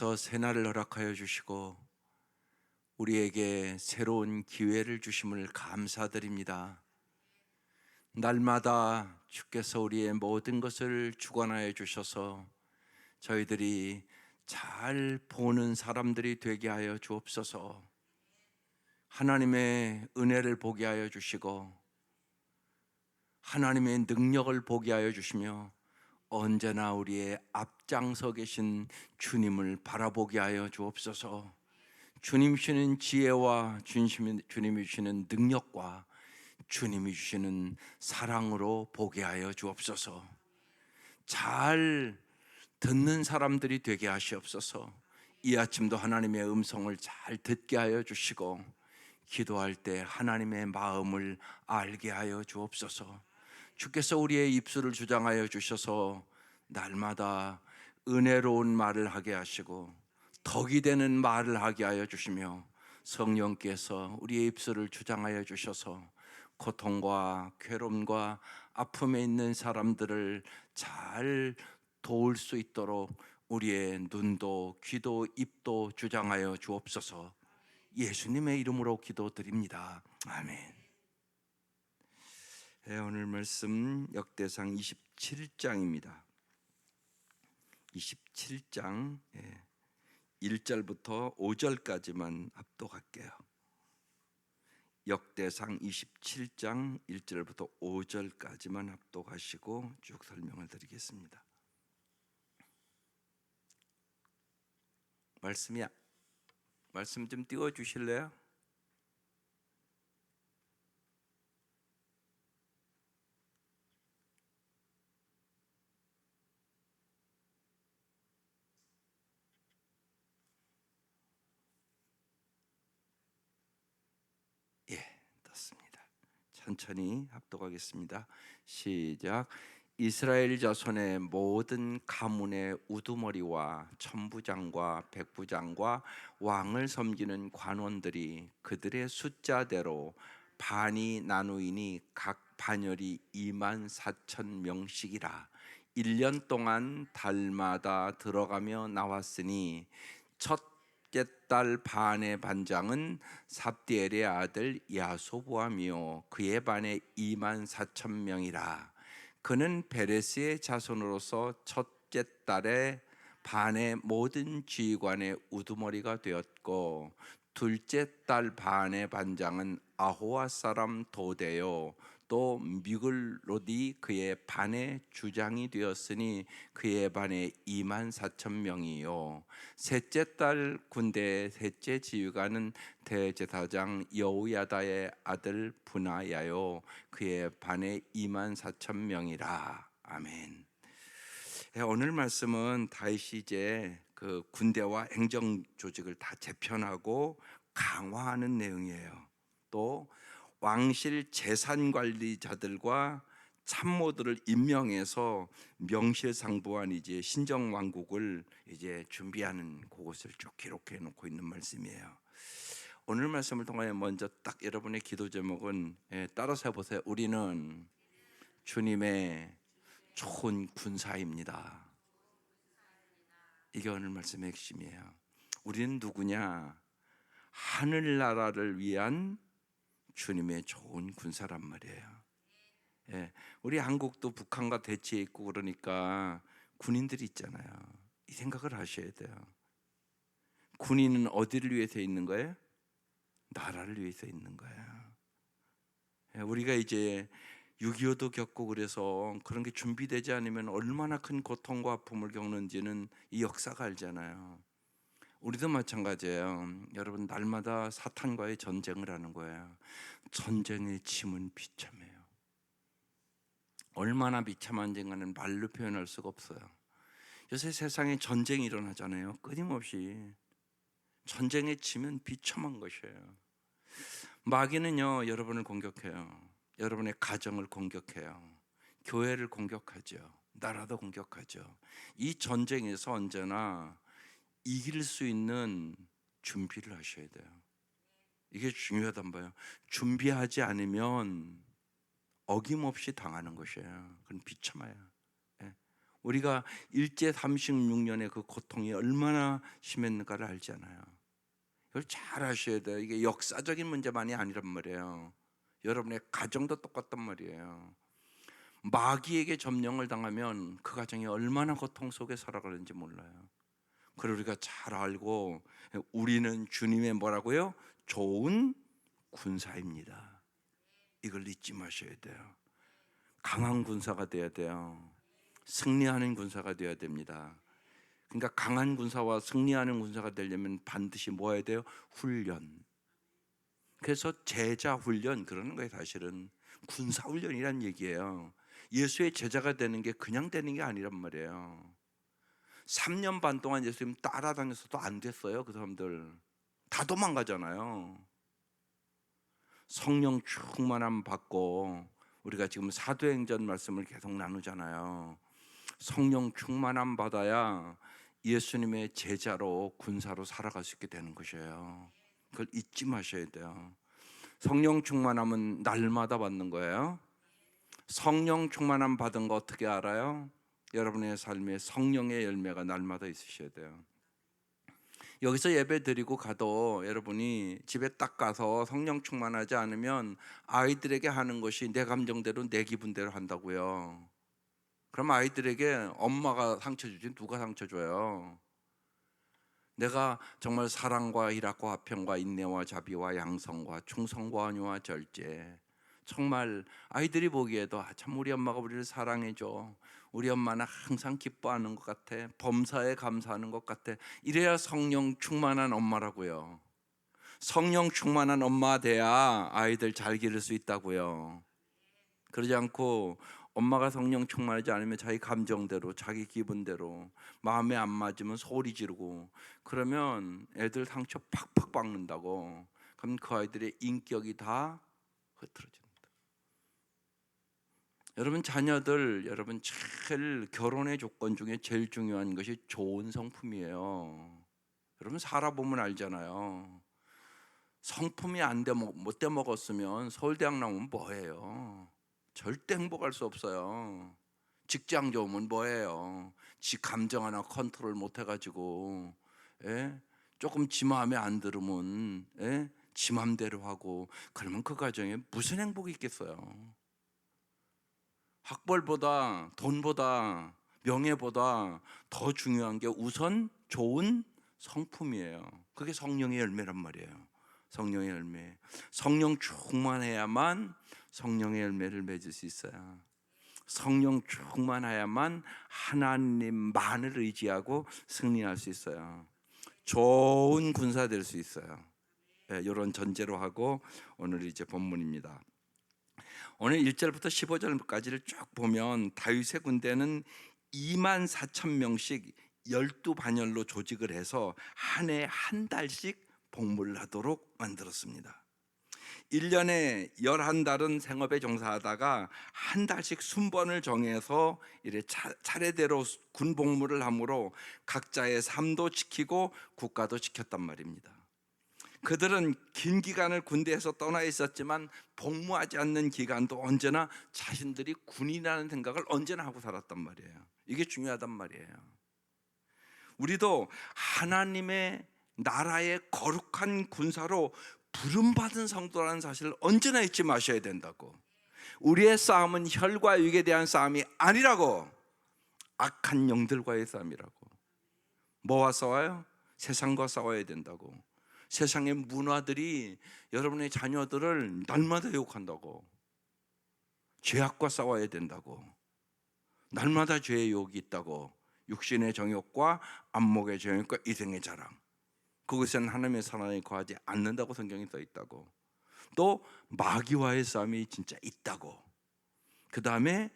더 새날을 허락하여 주시고 우리에게 새로운 기회를 주심을 감사드립니다. 날마다 주께서 우리의 모든 것을 주관하여 주셔서 저희들이 잘 보는 사람들이 되게 하여 주옵소서. 하나님의 은혜를 보게 하여 주시고 하나님의 능력을 보게 하여 주시며 언제나 우리의 앞장서 계신 주님을 바라보게 하여 주옵소서. 주님 주시는 지혜와 주님이 주시는 능력과 주님이 주시는 사랑으로 보게 하여 주옵소서. 잘 듣는 사람들이 되게 하시옵소서. 이 아침도 하나님의 음성을 잘 듣게 하여 주시고 기도할 때 하나님의 마음을 알게 하여 주옵소서. 주께서 우리의 입술을 주장하여 주셔서 날마다 은혜로운 말을 하게 하시고 덕이 되는 말을 하게 하여 주시며 성령께서 우리의 입술을 주장하여 주셔서 고통과 괴로움과 아픔에 있는 사람들을 잘 도울 수 있도록 우리의 눈도 귀도 입도 주장하여 주옵소서. 예수님의 이름으로 기도드립니다. 아멘. 오늘 말씀 역대상 27장입니다. 27장 1절부터 5절까지만 합독할게요. 역대상 27장 1절부터 5절까지만 합독하시고 쭉 설명을 드리겠습니다. 말씀 좀 띄워 주실래요? 떴습니다. 천천히 합독하겠습니다. 시작. 이스라엘 자손의 모든 가문의 우두머리와 천부장과 백부장과 왕을 섬기는 관원들이 그들의 숫자대로 반이 나누이니 각 반열이 24,000명씩이라 1년 동안 달마다 들어가며 나왔으니 첫째 달 반의 반장은 삽디엘의 아들 야소보암이요 그의 반에 24,000명이라 그는 베레스의 자손으로서 첫째 달에 반의 모든 지휘관의 우두머리가 되었고 둘째 달 반의 반장은 아호와 사람 도데요 또 미글롯이 그의 반의 주장이 되었으니 그의 반에 24,000명이요 셋째 달 군대의 셋째 지휘관은 대제사장 여우야다의 아들 분하야요 그의 반에 24,000명이라. 아멘. 오늘 말씀은 다윗이 이제 그 군대와 행정 조직을 다 재편하고 강화하는 내용이에요. 또 왕실 재산 관리자들과 참모들을 임명해서 명실상부한 이제 신정 왕국을 이제 준비하는 그것을 쭉 기록해 놓고 있는 말씀이에요. 오늘 말씀을 통하여 먼저 딱 여러분의 기도 제목은 따라서 해보세요. 우리는 주님의 좋은 군사입니다. 이게 오늘 말씀의 핵심이에요. 우리는 누구냐? 하늘나라를 위한 주님의 좋은 군사란 말이에요. 우리 한국도 북한과 대치해 있고 그러니까 군인들이 있잖아요. 이 생각을 하셔야 돼요. 군인은 어디를 위해서 있는 거예요? 나라를 위해서 있는 거예요. 우리가 이제 6.25도 겪고 그래서 그런 게 준비되지 않으면 얼마나 큰 고통과 아픔을 겪는지는 이 역사가 알잖아요. 우리도 마찬가지예요. 여러분, 날마다 사탄과의 전쟁을 하는 거예요. 전쟁의 짐은 비참해요. 얼마나 비참한지는 말로 표현할 수가 없어요. 요새 세상에 전쟁이 일어나잖아요. 끊임없이. 전쟁의 짐은 비참한 것이에요. 마귀는요, 여러분을 공격해요. 여러분의 가정을 공격해요. 교회를 공격하죠. 나라도 공격하죠. 이 전쟁에서 언제나 이길 수 있는 준비를 하셔야 돼요. 이게 중요하단 봐요. 준비하지 않으면 어김없이 당하는 것이에요. 그건 비참해요. 우리가 일제 36년의 그 고통이 얼마나 심했는가를 알잖아요. 이걸 잘 아셔야 돼요. 이게 역사적인 문제만이 아니란 말이에요. 여러분의 가정도 똑같단 말이에요. 마귀에게 점령을 당하면 그 가정이 얼마나 고통 속에 살아가는지 몰라요. 그걸 우리가 잘 알고, 우리는 주님의 뭐라고요? 좋은 군사입니다. 이걸 잊지 마셔야 돼요. 강한 군사가 돼야 돼요. 승리하는 군사가 되어야 됩니다. 그러니까 강한 군사와 승리하는 군사가 되려면 반드시 뭐 해야 돼요? 훈련. 그래서 제자 훈련, 그러는 거예요. 사실은 군사 훈련이란 얘기예요. 예수의 제자가 되는 게 그냥 되는 게 아니란 말이에요. 3년 반 동안 예수님 따라다녔어도 안 됐어요. 그 사람들 다 도망가잖아요. 성령 충만함 받고, 우리가 지금 사도행전 말씀을 계속 나누잖아요. 성령 충만함 받아야 예수님의 제자로 군사로 살아갈 수 있게 되는 것이에요. 그걸 잊지 마셔야 돼요. 성령 충만함은 날마다 받는 거예요. 성령 충만함 받은 거 어떻게 알아요? 여러분의 삶에 성령의 열매가 날마다 있으셔야 돼요. 여기서 예배 드리고 가도 여러분이 집에 딱 가서 성령 충만하지 않으면 아이들에게 하는 것이 내 감정대로 내 기분대로 한다고요. 그럼 아이들에게 엄마가 상처 주지 누가 상처 줘요? 내가 정말 사랑과 희락과 화평과 인내와 자비와 양성과 충성과 온유와 절제, 정말 아이들이 보기에도 참 우리 엄마가 우리를 사랑해줘, 우리 엄마는 항상 기뻐하는 것 같아, 범사에 감사하는 것 같아, 이래야 성령 충만한 엄마라고요. 성령 충만한 엄마 돼야 아이들 잘 기를 수 있다고요. 그러지 않고 엄마가 성령 충만하지 않으면 자기 감정대로, 자기 기분대로, 마음에 안 맞으면 소리 지르고, 그러면 애들 상처 팍팍 받는다고. 그럼 그 아이들의 인격이 다 흐트러집니다. 여러분 자녀들, 여러분 제일 결혼의 조건 중에 제일 중요한 것이 좋은 성품이에요. 여러분 살아보면 알잖아요. 성품이 못 돼 먹었으면 서울대학 나오면 뭐해요? 절대 행복할 수 없어요. 직장 좋으면 뭐해요? 지 감정 하나 컨트롤 못 해가지고, 조금 지 마음에 안 들으면, 지 맘대로 하고, 그러면 그 가정에 무슨 행복이 있겠어요? 학벌보다, 돈보다, 명예보다 더 중요한 게 우선 좋은 성품이에요. 그게 성령의 열매란 말이에요. 성령의 열매. 성령 충만해야만 성령의 열매를 맺을 수 있어요. 성령 충만해야만 하나님만을 의지하고 승리할 수 있어요. 좋은 군사 될 수 있어요. 이런 전제로 하고 오늘 이제 본문입니다. 오늘 1절부터 15절까지를 쭉 보면 다윗의 군대는 2만 4천 명씩 12반열로 조직을 해서 한 해 한 달씩 복무를 하도록 만들었습니다. 1년에 11달은 생업에 종사하다가 한 달씩 순번을 정해서 이래 차례대로 군 복무를 하므로 각자의 삶도 지키고 국가도 지켰단 말입니다. 그들은 긴 기간을 군대에서 떠나 있었지만 복무하지 않는 기간도 언제나 자신들이 군인이라는 생각을 언제나 하고 살았단 말이에요. 이게 중요하단 말이에요. 우리도 하나님의 나라의 거룩한 군사로 부름받은 성도라는 사실을 언제나 잊지 마셔야 된다고. 우리의 싸움은 혈과 육에 대한 싸움이 아니라고. 악한 영들과의 싸움이라고. 뭐와 싸워요? 세상과 싸워야 된다고. 세상의 문화들이 여러분의 자녀들을 날마다 유혹한다고. 죄악과 싸워야 된다고. 날마다 죄의 유혹이 있다고. 육신의 정욕과 안목의 정욕과 이생의 자랑, 그것은 하나님의 사랑에 거하지 않는다고 성경에 써 있다고. 또 마귀와의 싸움이 진짜 있다고. 그 다음에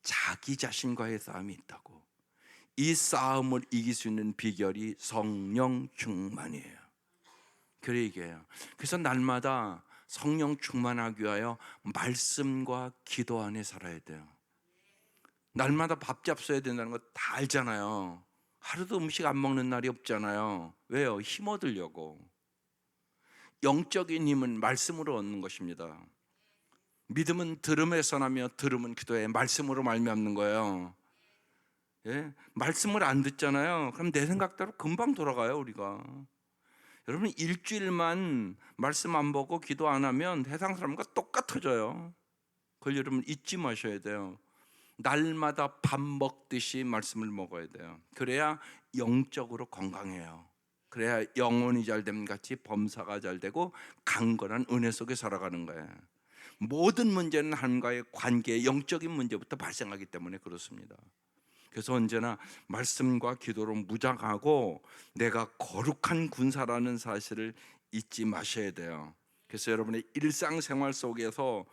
자기 자신과의 싸움이 있다고. 이 싸움을 이길 수 있는 비결이 성령 충만이에요. 그래 얘기해요. 그래서 날마다 성령 충만하기 위하여 말씀과 기도 안에 살아야 돼요. 날마다 밥 잡숴야 된다는 거 다 알잖아요. 하루도 음식 안 먹는 날이 없잖아요. 왜요? 힘 얻으려고. 영적인 힘은 말씀으로 얻는 것입니다. 믿음은 들음에서 나며 들음은 기도에 말씀으로 말미암는 거예요. 예? 말씀을 안 듣잖아요. 그럼 내 생각대로 금방 돌아가요, 우리가. 여러분, 일주일만 말씀 안 보고 기도 안 하면 세상 사람과 똑같아져요. 그걸 여러분 잊지 마셔야 돼요. 날마다 밥 먹듯이 말씀을 먹어야 돼요. 그래야 영적으로 건강해요. 그래야 영혼이 잘됨 같이 범사가 잘 되고 강건한 은혜 속에 살아가는 거예요. 모든 문제는 하나님과의 관계, 영적인 문제부터 발생하기 때문에 그렇습니다. 그래서 언제나 말씀과 기도로 무장하고 내가 거룩한 군사라는 사실을 잊지 마셔야 돼요. 그래서 여러분의 일상생활 속에서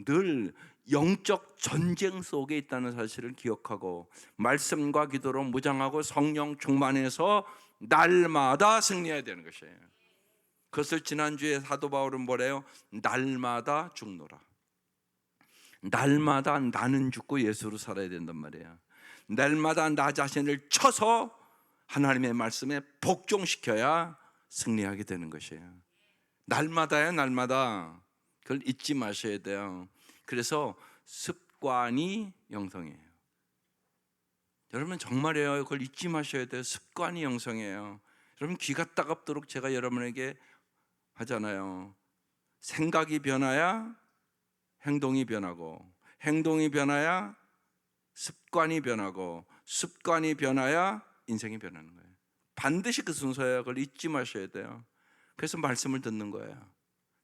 늘 영적 전쟁 속에 있다는 사실을 기억하고 말씀과 기도로 무장하고 성령 충만해서 날마다 승리해야 되는 것이에요. 그것을 지난주에 사도 바울은 뭐래요? 날마다 죽노라. 날마다 나는 죽고 예수로 살아야 된단 말이에요. 날마다 나 자신을 쳐서 하나님의 말씀에 복종시켜야 승리하게 되는 것이에요. 날마다요, 날마다. 그걸 잊지 마셔야 돼요. 그래서 습관이 영성이에요. 여러분 정말이에요. 그걸 잊지 마셔야 돼요. 습관이 영성이에요. 여러분 귀가 따갑도록 제가 여러분에게 하잖아요. 생각이 변해야 행동이 변하고, 행동이 변해야 습관이 변하고, 습관이 변해야 인생이 변하는 거예요. 반드시 그 순서예요. 그걸 잊지 마셔야 돼요. 그래서 말씀을 듣는 거예요.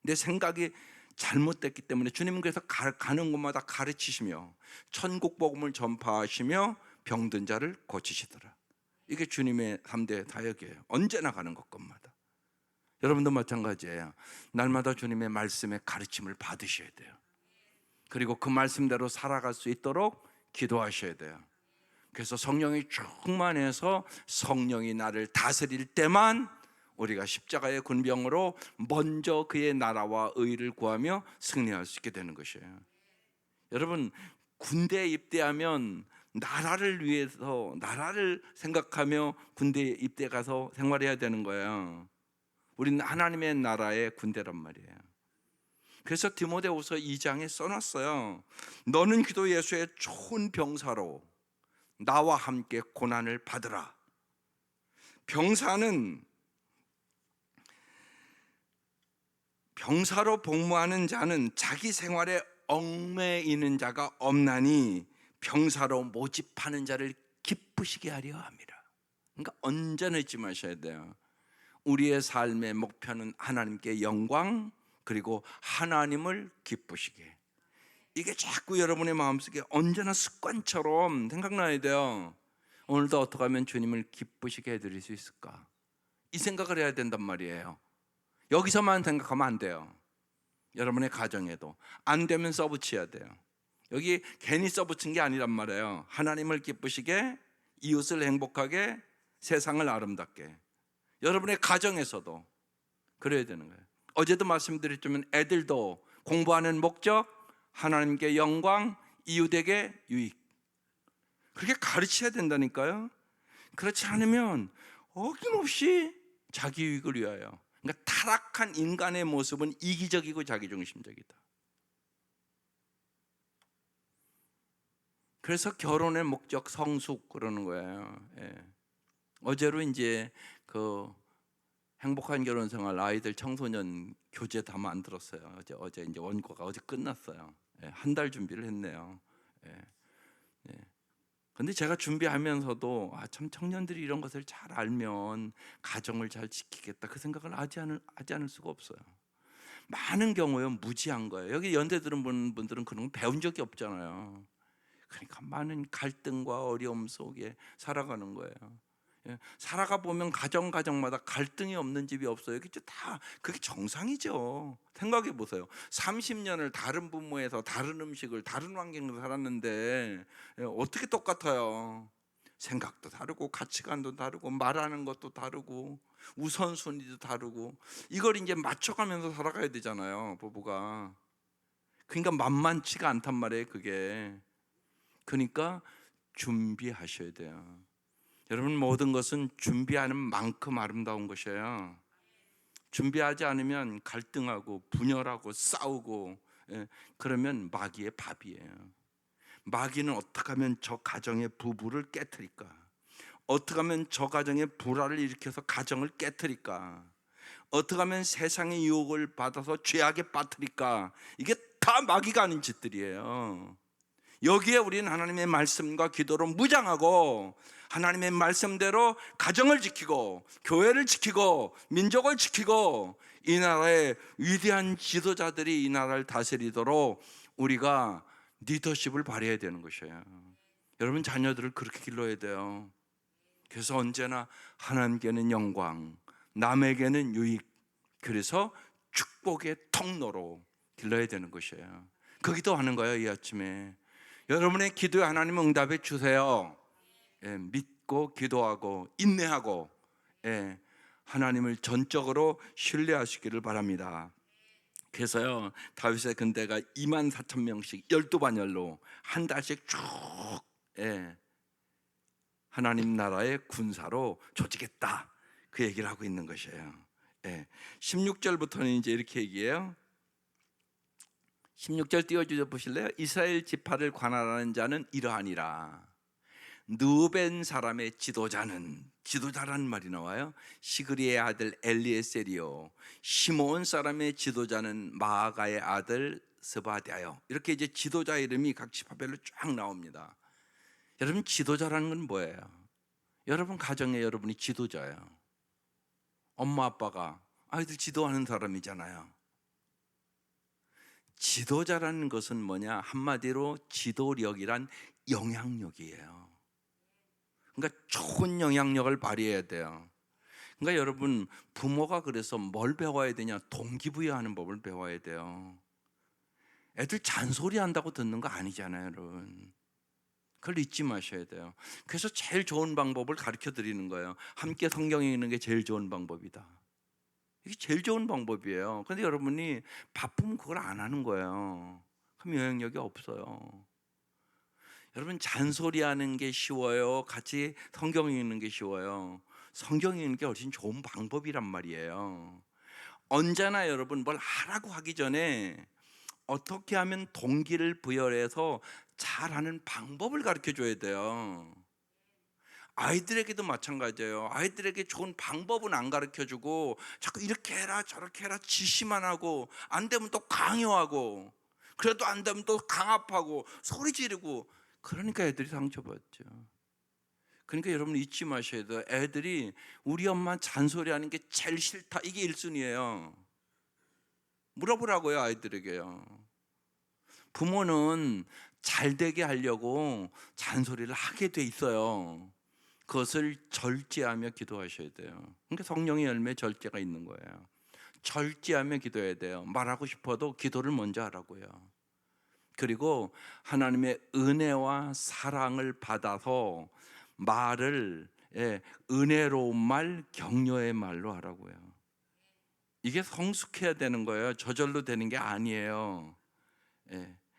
내 생각이 잘못됐기 때문에 주님께서 가는 곳마다 가르치시며 천국 복음을 전파하시며 병든 자를 고치시더라. 이게 주님의 3대 다역이에요. 언제나 가는 곳마다. 여러분도 마찬가지예요. 날마다 주님의 말씀의 가르침을 받으셔야 돼요. 그리고 그 말씀대로 살아갈 수 있도록 기도하셔야 돼요. 그래서 성령이 충만해서 성령이 나를 다스릴 때만 우리가 십자가의 군병으로 먼저 그의 나라와 의를 구하며 승리할 수 있게 되는 것이에요. 여러분 군대에 입대하면 나라를 위해서, 나라를 생각하며 군대에 입대 가서 생활해야 되는 거예요. 우리는 하나님의 나라의 군대란 말이에요. 그래서 디모데후서 2장에 써놨어요. 너는 그리스도 예수의 좋은 병사로 나와 함께 고난을 받으라. 병사로 복무하는 자는 자기 생활에 얽매이는 자가 없나니 병사로 모집하는 자를 기쁘시게 하려 합니다. 그러니까 언제나 잊지 마셔야 돼요. 우리의 삶의 목표는 하나님께 영광, 그리고 하나님을 기쁘시게. 이게 자꾸 여러분의 마음속에 언제나 습관처럼 생각나야 돼요. 오늘도 어떻게 하면 주님을 기쁘시게 해드릴 수 있을까? 이 생각을 해야 된단 말이에요. 여기서만 생각하면 안 돼요. 여러분의 가정에도 안 되면 써붙여야 돼요. 여기 괜히 써붙인 게 아니란 말이에요. 하나님을 기쁘시게, 이웃을 행복하게, 세상을 아름답게. 여러분의 가정에서도 그래야 되는 거예요. 어제도 말씀드렸지만 애들도 공부하는 목적, 하나님께 영광, 이웃에게 유익, 그렇게 가르쳐야 된다니까요. 그렇지 않으면 어김없이 자기 유익을 위하여, 그러니까 타락한 인간의 모습은 이기적이고 자기중심적이다. 그래서 결혼의 목적 성숙 그러는 거예요. 예. 어제로 이제 그 행복한 결혼 생활 아이들 청소년 교재 다 만들었어요. 어제 이제 원고가 어제 끝났어요. 예, 한 달 준비를 했네요. 예. 예. 근데 제가 준비하면서도 참 청년들이 이런 것을 잘 알면 가정을 잘 지키겠다 그 생각을 하지 않을 수가 없어요. 많은 경우에 무지한 거예요. 여기 연대 들은 분들은 그런 거 배운 적이 없잖아요. 그러니까 많은 갈등과 어려움 속에 살아가는 거예요. 예, 살아가 보면 가정마다 갈등이 없는 집이 없어요. 그게 정상이죠. 생각해 보세요. 30년을 다른 부모에서 다른 음식을 다른 환경에서 살았는데 어떻게 똑같아요? 생각도 다르고 가치관도 다르고 말하는 것도 다르고 우선순위도 다르고 이걸 이제 맞춰가면서 살아가야 되잖아요, 부부가. 그러니까 만만치가 않단 말이에요, 그게. 그러니까 준비하셔야 돼요. 여러분 모든 것은 준비하는 만큼 아름다운 것이에요. 준비하지 않으면 갈등하고 분열하고 싸우고, 그러면 마귀의 밥이에요. 마귀는 어떻게 하면 저 가정의 부부를 깨트릴까? 어떻게 하면 저 가정의 불화를 일으켜서 가정을 깨트릴까? 어떻게 하면 세상의 유혹을 받아서 죄악에 빠뜨릴까? 이게 다 마귀가 하는 짓들이에요. 여기에 우리는 하나님의 말씀과 기도로 무장하고 하나님의 말씀대로 가정을 지키고 교회를 지키고 민족을 지키고 이 나라의 위대한 지도자들이 이 나라를 다스리도록 우리가 리더십을 발휘해야 되는 것이에요. 여러분 자녀들을 그렇게 길러야 돼요. 그래서 언제나 하나님께는 영광, 남에게는 유익, 그래서 축복의 통로로 길러야 되는 것이에요. 그 기도하는 거예요. 이 아침에 여러분의 기도에 하나님 응답해 주세요. 믿고 기도하고 인내하고 하나님을 전적으로 신뢰하시기를 바랍니다. 그래서요 다윗의 군대가 24,000명씩 12반열로 한 달씩 쭉 하나님 나라의 군사로 조직했다, 그 얘기를 하고 있는 것이에요. 16절부터는 이제 이렇게 얘기해요. 16절 띄워주셔 보실래요? 이스라엘 지파를 관할하는 자는 이러하니라. 느벤 사람의 지도자는, 지도자라는 말이 나와요. 시그리의 아들 엘리에셀이요, 시므온 사람의 지도자는 마아가의 아들 스바디아요. 이렇게 이제 지도자 이름이 각 지파별로 쫙 나옵니다. 여러분 지도자라는 건 뭐예요? 여러분 가정에 여러분이 지도자예요. 엄마 아빠가 아이들 지도하는 사람이잖아요. 지도자라는 것은 뭐냐? 한마디로 지도력이란 영향력이에요. 그러니까 좋은 영향력을 발휘해야 돼요. 그러니까 여러분 부모가 그래서 뭘 배워야 되냐? 동기부여하는 법을 배워야 돼요. 애들 잔소리 한다고 듣는 거 아니잖아요, 여러분. 그걸 잊지 마셔야 돼요. 그래서 제일 좋은 방법을 가르쳐 드리는 거예요. 함께 성경 읽는 게 제일 좋은 방법이다. 이게 제일 좋은 방법이에요. 그런데 여러분이 바쁘면 그걸 안 하는 거예요. 그럼 영향력이 없어요. 여러분 잔소리하는 게 쉬워요? 같이 성경 읽는 게 쉬워요? 성경 읽는 게 훨씬 좋은 방법이란 말이에요. 언제나 여러분 뭘 하라고 하기 전에 어떻게 하면 동기를 부여해서 잘하는 방법을 가르쳐 줘야 돼요. 아이들에게도 마찬가지예요. 아이들에게 좋은 방법은 안 가르쳐 주고 자꾸 이렇게 해라 저렇게 해라 지시만 하고, 안 되면 또 강요하고, 그래도 안 되면 또 강압하고 소리 지르고, 그러니까 애들이 상처받죠. 그러니까 여러분 잊지 마셔야 돼요. 애들이 우리 엄마 잔소리하는 게 제일 싫다, 이게 1순위예요. 물어보라고요, 아이들에게요. 부모는 잘 되게 하려고 잔소리를 하게 돼 있어요. 그것을 절제하며 기도하셔야 돼요. 그러니까 성령의 열매 절제가 있는 거예요. 절제하며 기도해야 돼요. 말하고 싶어도 기도를 먼저 하라고요. 그리고 하나님의 은혜와 사랑을 받아서 말을 은혜로운 말, 격려의 말로 하라고요. 이게 성숙해야 되는 거예요. 저절로 되는 게 아니에요.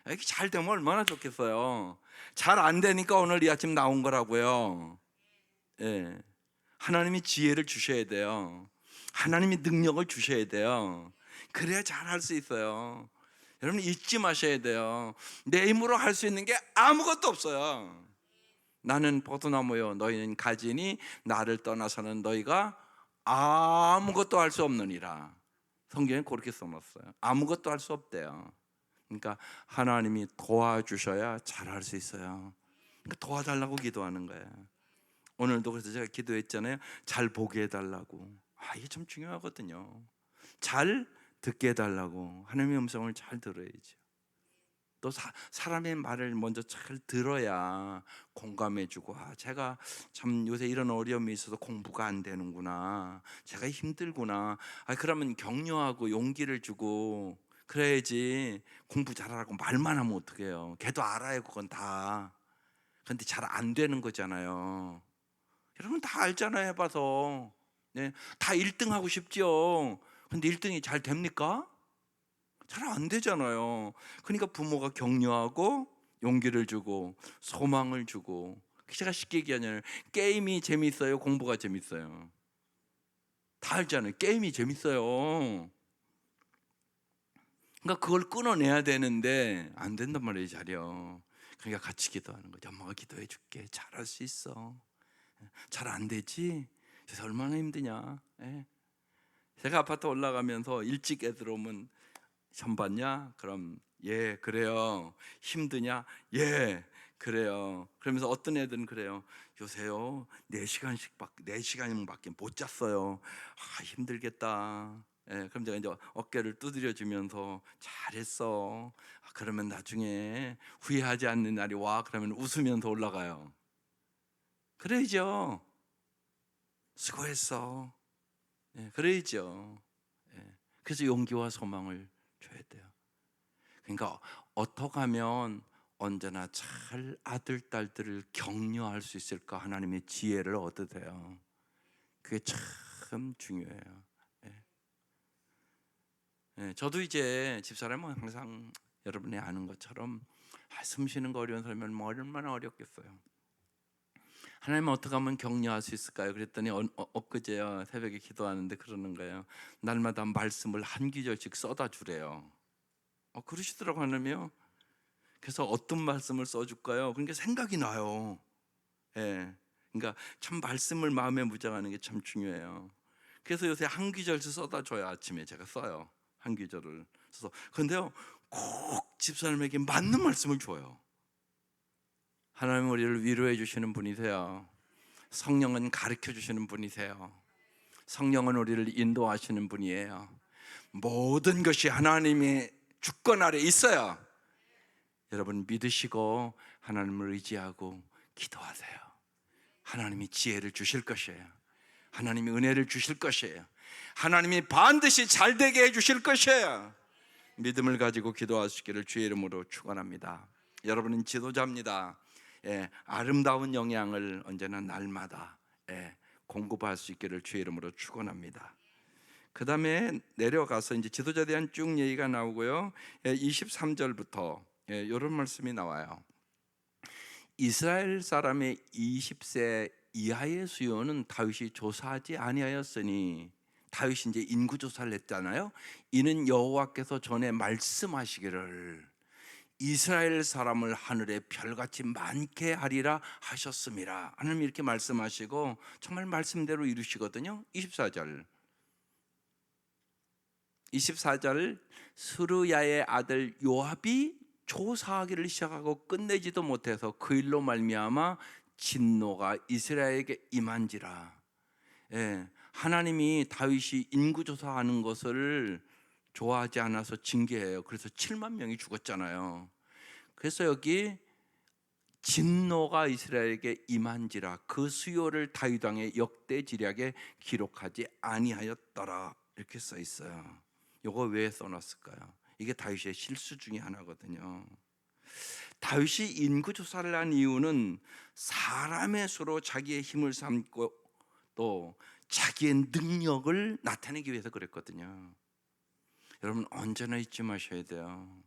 이렇게 잘 되면 얼마나 좋겠어요. 잘 안 되니까 오늘 이 아침 나온 거라고요. 하나님이 지혜를 주셔야 돼요. 하나님이 능력을 주셔야 돼요. 그래야 잘할 수 있어요. 여러분 잊지 마셔야 돼요. 내 힘으로 할 수 있는 게 아무것도 없어요. 나는 포도나무요 너희는 가지니 나를 떠나서는 너희가 아무것도 할 수 없느니라. 성경에 그렇게 써놨어요. 아무것도 할 수 없대요. 그러니까 하나님이 도와주셔야 잘할 수 있어요. 그러니까 도와달라고 기도하는 거예요. 오늘도 그래서 제가 기도했잖아요. 잘 보게 해달라고. 이게 참 중요하거든요. 잘 듣게 해달라고. 하나님의 음성을 잘 들어야죠. 또 사람의 말을 먼저 잘 들어야 공감해주고, 제가 참 요새 이런 어려움이 있어서 공부가 안 되는구나, 제가 힘들구나, 그러면 격려하고 용기를 주고 그래야지. 공부 잘하라고 말만 하면 어떡해요. 걔도 알아요 그건 다. 근데 잘 안 되는 거잖아요. 여러분 다 알잖아요, 해봐서. 다 1등 하고 싶죠. 근데 1등이 잘 됩니까? 잘 안 되잖아요. 그러니까 부모가 격려하고 용기를 주고 소망을 주고. 제가 쉽게 얘기하냐면 게임이 재밌어요, 공부가 재밌어요? 다 알잖아요. 게임이 재밌어요. 그러니까 그걸 끊어내야 되는데 안 된단 말이에요, 잘요. 그러니까 같이 기도하는 거죠. 엄마가 기도해 줄게. 잘할 수 있어. 잘 안 되지? 그래서 얼마나 힘드냐. 예. 제가 아파트 올라가면서 일찍 애들 오면 션 봤냐? 그럼 예 그래요. 힘드냐? 예 그래요. 그러면서 어떤 애들은 그래요. 요새요 4시간밖에 못 잤어요. 아 힘들겠다. 예, 그럼 제가 이제 어깨를 두드려 주면서 잘했어. 아, 그러면 나중에 후회하지 않는 날이 와. 그러면 웃으면서 올라가요. 그래야죠. 수고했어. 예, 그래야죠. 예, 그래서 용기와 소망을 줘야 돼요. 그러니까 어떻게 하면 언제나 잘 아들 딸들을 격려할 수 있을까 하나님의 지혜를 얻으세요. 그게 참 중요해요. 예. 예, 저도 이제 집사람은 항상 여러분이 아는 것처럼 숨 쉬는 거 어려운 사람은 얼마나 어렵겠어요. 하나님 어떻게 하면 격려할 수 있을까요? 그랬더니 엊그제요 새벽에 기도하는데 그러는 거예요. 날마다 말씀을 한 구절씩 써다 주래요. 그러시더라고 하나님이요. 그래서 어떤 말씀을 써줄까요? 그러니까 생각이 나요. 예. 그러니까 참 말씀을 마음에 묵상하는 게 참 중요해요. 그래서 요새 한 구절씩 써다 줘요. 아침에 제가 써요. 한 구절을 써서. 그런데요 꼭 집사람에게 맞는 말씀을 줘요. 하나님 우리를 위로해 주시는 분이세요. 성령은 가르쳐 주시는 분이세요. 성령은 우리를 인도하시는 분이에요. 모든 것이 하나님의 주권 아래 있어요. 여러분 믿으시고 하나님을 의지하고 기도하세요. 하나님이 지혜를 주실 것이에요. 하나님이 은혜를 주실 것이에요. 하나님이 반드시 잘되게 해주실 것이에요. 믿음을 가지고 기도하시기를 주의 이름으로 축원합니다. 여러분은 지도자입니다. 예, 아름다운 영향을 언제나 날마다 공급할 수 있기를 주의 이름으로 축원합니다. 그 다음에 내려가서 이제 지도자에 대한 쭉 얘기가 나오고요. 23절부터 이런 말씀이 나와요. 이스라엘 사람의 20세 이하의 수요는 다윗이 조사하지 아니하였으니, 다윗이 이제 인구 조사를 했잖아요. 이는 여호와께서 전에 말씀하시기를 이스라엘 사람을 하늘에 별같이 많게 하리라 하셨음이라. 하나님 이렇게 말씀하시고 정말 말씀대로 이루시거든요. 24절 스루야의 아들 요압이 조사하기를 시작하고 끝내지도 못해서 그 일로 말미암아 진노가 이스라엘에게 임한지라. 예, 하나님이 다윗이 인구조사하는 것을 좋아하지 않아서 징계해요. 그래서 7만 명이 죽었잖아요. 그래서 여기 진노가 이스라엘에게 임한지라 그 수요를 다윗 왕의 역대 지략에 기록하지 아니하였더라 이렇게 써 있어요. 이거 왜 써놨을까요? 이게 다윗의 실수 중에 하나거든요. 다윗이 인구조사를 한 이유는 사람의 수로 자기의 힘을 삼고 또 자기의 능력을 나타내기 위해서 그랬거든요. 여러분 언제나 잊지 마셔야 돼요.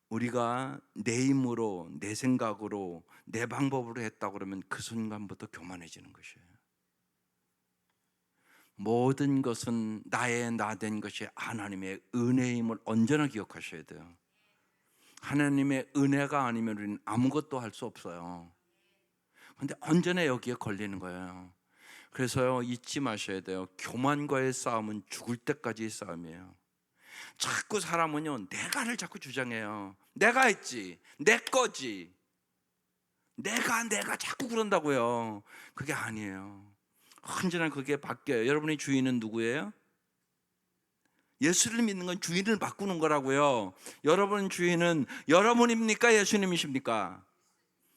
우리가 내 힘으로, 내 생각으로, 내 방법으로 했다고 그러면 그 순간부터 교만해지는 것이에요. 모든 것은 나의 나된 것이 하나님의 은혜의 힘을 언제나 기억하셔야 돼요. 하나님의 은혜가 아니면 우리는 아무것도 할 수 없어요. 근데 언제나 여기에 걸리는 거예요. 그래서요 잊지 마셔야 돼요. 교만과의 싸움은 죽을 때까지의 싸움이에요. 자꾸 사람은요 내가를 자꾸 주장해요. 내가 했지, 내 거지, 내가 자꾸 그런다고요. 그게 아니에요. 언제나 그게 바뀌어요. 여러분의 주인은 누구예요? 예수를 믿는 건 주인을 바꾸는 거라고요. 여러분 주인은 여러분입니까? 예수님이십니까?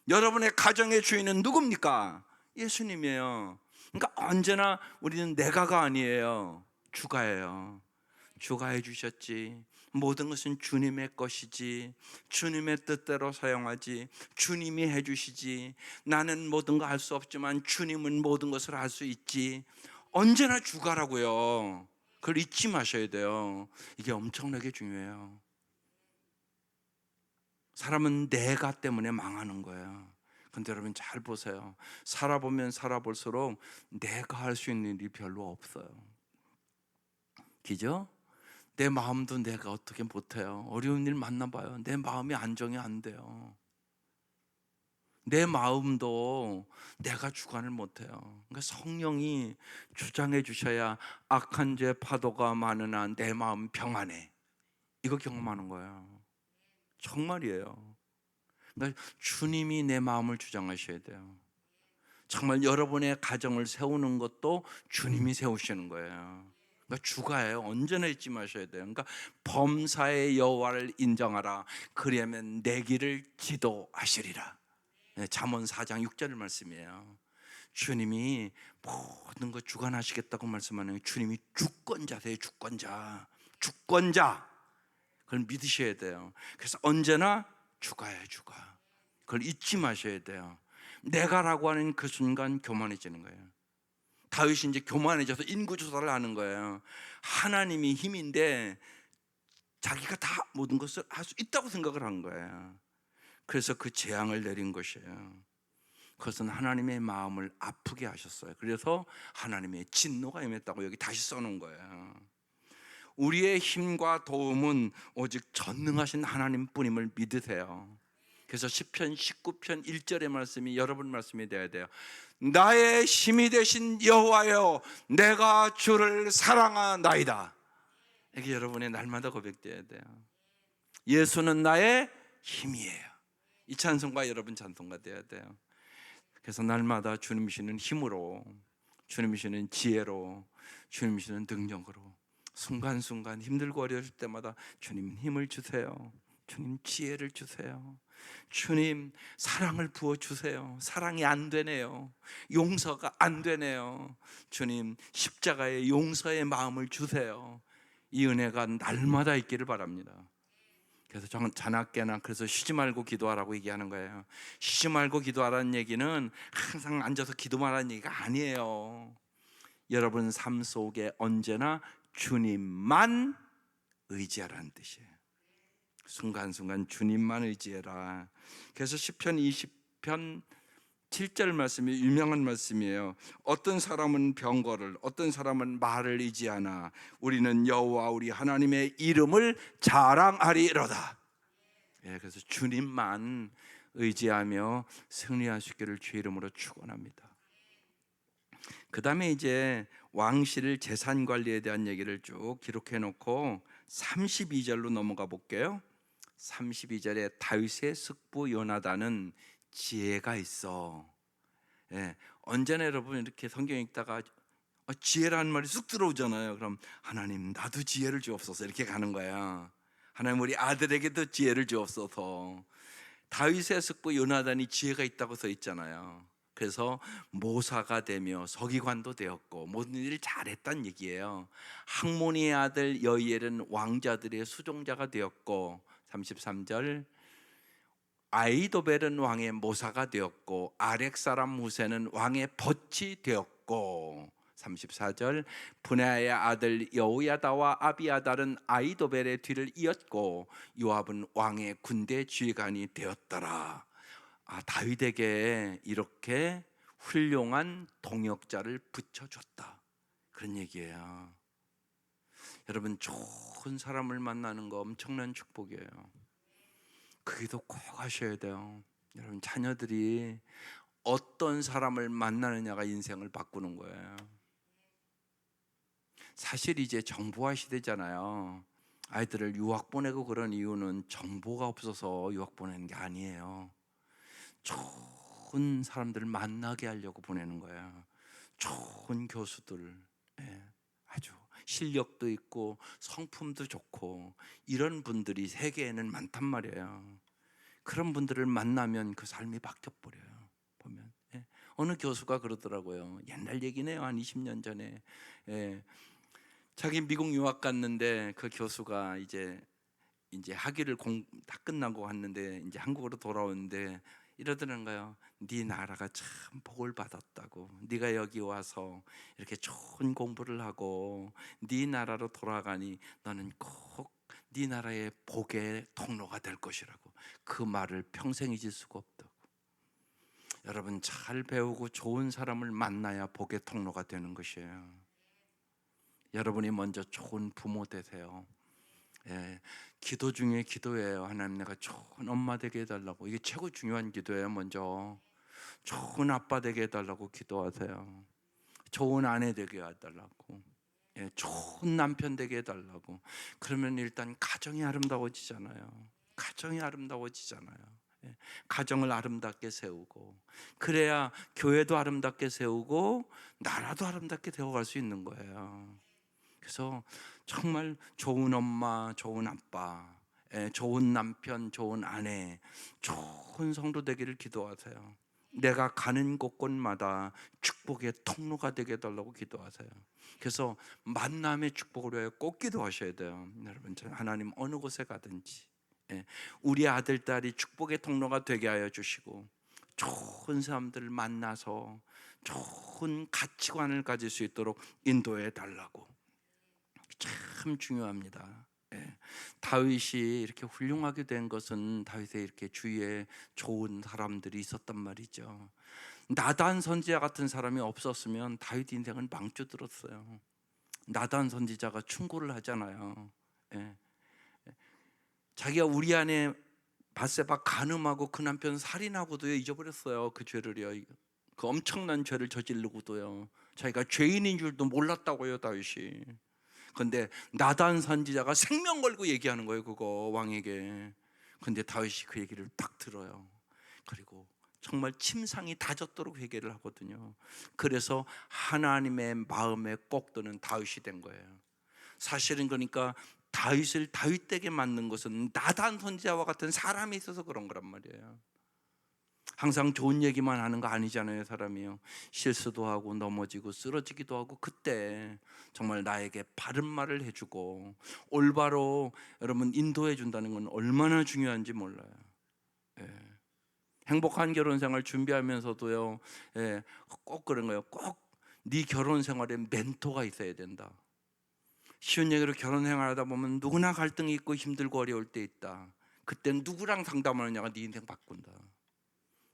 여러분의 가정의 주인은 누굽니까? 예수님이에요. 그러니까 언제나 우리는 내가가 아니에요. 주가예요. 주가 해주셨지. 모든 것은 주님의 것이지. 주님의 뜻대로 사용하지. 주님이 해주시지. 나는 모든 거 할 수 없지만 주님은 모든 것을 할 수 있지. 언제나 주가라고요. 그걸 잊지 마셔야 돼요. 이게 엄청나게 중요해요. 사람은 내가 때문에 망하는 거예요. 근데 여러분 잘 보세요. 살아보면 살아볼수록 내가 할 수 있는 일이 별로 없어요. 그죠? 내 마음도 내가 어떻게 못해요. 어려운 일 만나봐요. 내 마음이 안정이 안 돼요. 내 마음도 내가 주관을 못해요. 그러니까 성령이 주장해 주셔야 악한 죄 파도가 많으나 내 마음 평안해. 이거 경험하는 거예요. 정말이에요. 그러니까 주님이 내 마음을 주장하셔야 돼요. 정말 여러분의 가정을 세우는 것도 주님이 세우시는 거예요. 그러니까 주가예요. 언제나 잊지 마셔야 돼요. 그러니까 범사의 여호와를 인정하라. 그리하면 내 길을 지도하시리라. 네, 잠언 4장 6절 말씀이에요. 주님이 모든 것 주관하시겠다고 말씀하는 주님이 주권자세요. 주권자. 그걸 믿으셔야 돼요. 그래서 언제나 주가예요. 주가. 그걸 잊지 마셔야 돼요. 내가라고 하는 그 순간 교만해지는 거예요. 다윗이 이제 교만해져서 인구조사를 하는 거예요. 하나님이 힘인데 자기가 다 모든 것을 할 수 있다고 생각을 한 거예요. 그래서 그 재앙을 내린 것이에요. 그것은 하나님의 마음을 아프게 하셨어요. 그래서 하나님의 진노가 임했다고 여기 다시 써놓은 거예요. 우리의 힘과 도움은 오직 전능하신 하나님뿐임을 믿으세요. 그래서 시편 19편 1절의 말씀이 여러분 말씀이 되어야 돼요. 나의 힘이 되신 여호와여, 내가 주를 사랑하나이다. 이게 여러분의 날마다 고백되어야 돼요. 예수는 나의 힘이에요. 이 찬송가 여러분 찬송가 되어야 돼요. 그래서 날마다 주님이시는 힘으로, 주님이시는 지혜로, 주님이시는 능력으로 순간순간 힘들고 어려울 때마다 주님 힘을 주세요. 주님 지혜를 주세요. 주님 사랑을 부어주세요. 사랑이 안 되네요. 용서가 안 되네요. 주님 십자가의 용서의 마음을 주세요. 이 은혜가 날마다 있기를 바랍니다. 그래서 자나깨나 그래서 쉬지 말고 기도하라고 얘기하는 거예요. 쉬지 말고 기도하라는 얘기는 항상 앉아서 기도하라는 얘기가 아니에요. 여러분 삶 속에 언제나 주님만 의지하라는 뜻이에요. 순간순간 주님만 의지해라. 그래서 시편 20편 7절 말씀이 유명한 말씀이에요. 어떤 사람은 병거를, 어떤 사람은 말을 의지하나 우리는 여호와 우리 하나님의 이름을 자랑하리로다. 예, 그래서 주님만 의지하며 승리할 수 있기를 주의 이름으로 축원합니다. 그 다음에 이제 왕실 재산 관리에 대한 얘기를 쭉 기록해 놓고 32절로 넘어가 볼게요. 32절에 다윗의 숙부 요나단은 지혜가 있어. 예, 언제나 여러분 이렇게 성경 읽다가 지혜라는 말이 쑥 들어오잖아요. 그럼 하나님 나도 지혜를 주옵소서 이렇게 가는 거야. 하나님 우리 아들에게도 지혜를 주옵소서. 다윗의 숙부 요나단이 지혜가 있다고 써 있잖아요. 그래서 모사가 되며 서기관도 되었고 모든 일을 잘했단 얘기예요. 학모니의 아들 여이엘은 왕자들의 수종자가 되었고 33절 아이도벨은 왕의 모사가 되었고 아렉 사람 후세는 왕의 벗이 되었고 34절 분하의 아들 여호야다와 아비아달은 아이도벨의 뒤를 이었고 요압은 왕의 군대 지휘관이 되었더라. 다윗에게 이렇게 훌륭한 동역자를 붙여줬다 그런 얘기예요. 여러분 좋은 사람을 만나는 거 엄청난 축복이에요. 그 기도 꼭 하셔야 돼요. 여러분 자녀들이 어떤 사람을 만나느냐가 인생을 바꾸는 거예요. 사실 이제 정보화 시대잖아요. 아이들을 유학 보내고 그런 이유는 정보가 없어서 유학 보내는 게 아니에요. 좋은 사람들을 만나게 하려고 보내는 거예요. 좋은 교수들, 아주 실력도 있고 성품도 좋고 이런 분들이 세계에는 많단 말이에요. 그런 분들을 만나면 그 삶이 바뀌어버려요. 보면 어느 교수가 그러더라고요. 옛날 얘기네요. 한 20년 전에 자기 미국 유학 갔는데 그 교수가 이제 학위를 다 끝나고 왔는데 이제 한국으로 돌아오는데 이러더란가요. 네 나라가 참 복을 받았다고. 네가 여기 와서 이렇게 좋은 공부를 하고 네 나라로 돌아가니 너는 꼭 네 나라의 복의 통로가 될 것이라고. 그 말을 평생 잊을 수가 없다고. 여러분 잘 배우고 좋은 사람을 만나야 복의 통로가 되는 것이에요. 여러분이 먼저 좋은 부모 되세요. 예, 기도 중에 기도예요. 하나님, 내가 좋은 엄마 되게 해달라고. 이게 최고 중요한 기도예요. 먼저 좋은 아빠 되게 해달라고 기도하세요. 좋은 아내 되게 해달라고, 예, 좋은 남편 되게 해달라고. 그러면 일단 가정이 아름다워지잖아요. 가정이 아름다워지잖아요. 예, 가정을 아름답게 세우고, 그래야 교회도 아름답게 세우고 나라도 아름답게 되어갈 수 있는 거예요. 그래서 정말 좋은 엄마, 좋은 아빠, 예, 좋은 남편, 좋은 아내, 좋은 성도 되기를 기도하세요. 내가 가는 곳곳마다 축복의 통로가 되게 해달라고 기도하세요. 그래서 만남의 축복을 위하여 꼭 기도하셔야 돼요. 여러분, 하나님 어느 곳에 가든지, 예, 우리 아들, 딸이 축복의 통로가 되게 하여 주시고, 좋은 사람들을 만나서 좋은 가치관을 가질 수 있도록 인도해 달라고. 참 중요합니다. 예. 다윗이 이렇게 훌륭하게 된 것은 다윗의 이렇게 주위에 좋은 사람들이 있었단 말이죠. 나단 선지자 같은 사람이 없었으면 다윗 인생은 망쳐들었어요. 나단 선지자가 충고를 하잖아요. 예. 자기가 우리 안에 바세바 간음하고 그 남편 살인하고도요 잊어버렸어요. 그 죄를요. 그 엄청난 죄를 저지르고도요 자기가 죄인인 줄도 몰랐다고요, 다윗이. 근데 나단 선지자가 생명 걸고 얘기하는 거예요, 그거 왕에게. 근데 다윗이 그 얘기를 딱 들어요. 그리고 정말 침상이 다졌도록 회개를 하거든요. 그래서 하나님의 마음에 꼭 드는 다윗이 된 거예요. 사실은 그러니까 다윗을 다윗되게 만든 것은 나단 선지자와 같은 사람이 있어서 그런 거란 말이에요. 항상 좋은 얘기만 하는 거 아니잖아요, 사람이요. 실수도 하고 넘어지고 쓰러지기도 하고, 그때 정말 나에게 바른 말을 해주고 올바로 여러분 인도해 준다는 건 얼마나 중요한지 몰라요. 예. 행복한 결혼 생활 준비하면서도요, 예, 꼭 그런 거예요. 꼭 네 결혼 생활에 멘토가 있어야 된다. 쉬운 얘기로 결혼 생활하다 보면 누구나 갈등이 있고 힘들고 어려울 때 있다. 그때 누구랑 상담하느냐가 네 인생 바꾼다.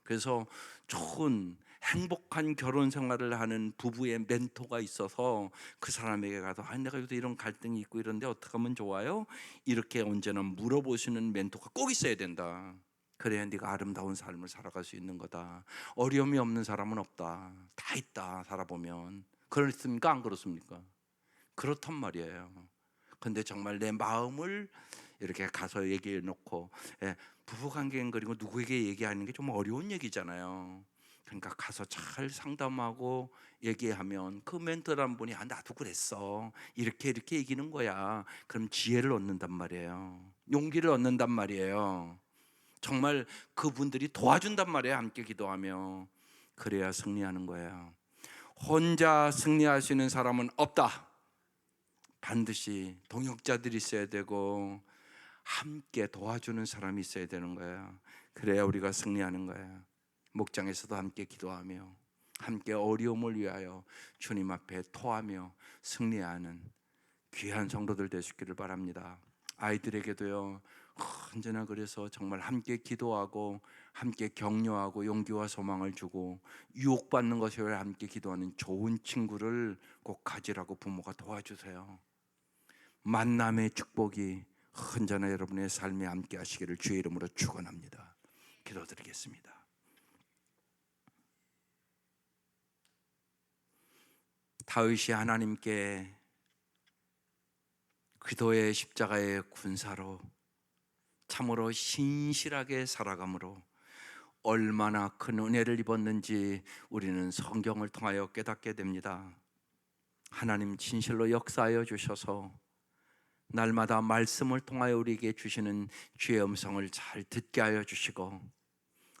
그래서 좋은 행복한 결혼 생활을 하는 부부의 멘토가 있어서 그 사람에게 가서 내가 요새 이런 갈등이 있고 이런데 어떻게 하면 좋아요? 이렇게 언제나 물어보시는 멘토가 꼭 있어야 된다. 그래야 네가 아름다운 삶을 살아갈 수 있는 거다. 어려움이 없는 사람은 없다. 다 있다, 살아보면. 그렇습니까? 안 그렇습니까? 그렇단 말이에요. 근데 정말 내 마음을 이렇게 가서 얘기해 놓고, 예, 부부관계는 그리고 누구에게 얘기하는 게 좀 어려운 얘기잖아요. 그러니까 가서 잘 상담하고 얘기하면 그 멘토란 분이 나도 그랬어, 이렇게 이기는 거야. 그럼 지혜를 얻는단 말이에요. 용기를 얻는단 말이에요. 정말 그분들이 도와준단 말이에요. 함께 기도하며. 그래야 승리하는 거예요. 혼자 승리하시는 사람은 없다. 반드시 동역자들이 있어야 되고 함께 도와주는 사람이 있어야 되는 거예요. 그래야 우리가 승리하는 거예요. 목장에서도 함께 기도하며 함께 어려움을 위하여 주님 앞에 토하며 승리하는 귀한 성도들 되시기를 바랍니다. 아이들에게도요, 언제나 그래서 정말 함께 기도하고 함께 격려하고 용기와 소망을 주고 유혹받는 것이 왜 함께 기도하는 좋은 친구를 꼭 가지라고 부모가 도와주세요. 만남의 축복이 언제나 여러분의 삶에 함께 하시기를 주의 이름으로 축원합니다. 기도드리겠습니다. 다윗이 하나님께 기도의 십자가의 군사로 참으로 신실하게 살아감으로 얼마나 큰 은혜를 입었는지 우리는 성경을 통하여 깨닫게 됩니다. 하나님 진실로 역사하여 주셔서 날마다 말씀을 통하여 우리에게 주시는 주의 음성을 잘 듣게 하여 주시고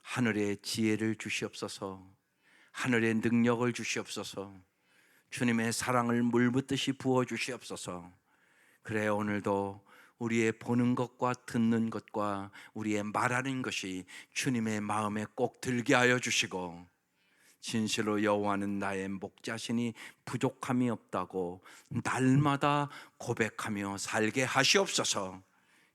하늘의 지혜를 주시옵소서, 하늘의 능력을 주시옵소서, 주님의 사랑을 물붓듯이 부어 주시옵소서. 그래 오늘도 우리의 보는 것과 듣는 것과 우리의 말하는 것이 주님의 마음에 꼭 들게 하여 주시고 진실로 여호와는 나의 목자시니 부족함이 없다고 날마다 고백하며 살게 하시옵소서.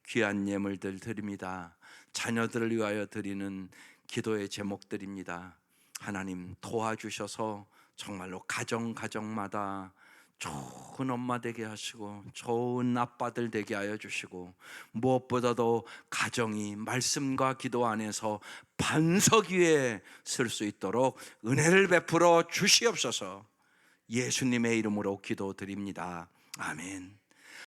귀한 예물들 드립니다. 자녀들을 위하여 드리는 기도의 제목들입니다. 하나님 도와주셔서 정말로 가정마다 좋은 엄마 되게 하시고 좋은 아빠들 되게 하여 주시고, 무엇보다도 가정이 말씀과 기도 안에서 반석 위에 설 수 있도록 은혜를 베풀어 주시옵소서. 예수님의 이름으로 기도드립니다. 아멘.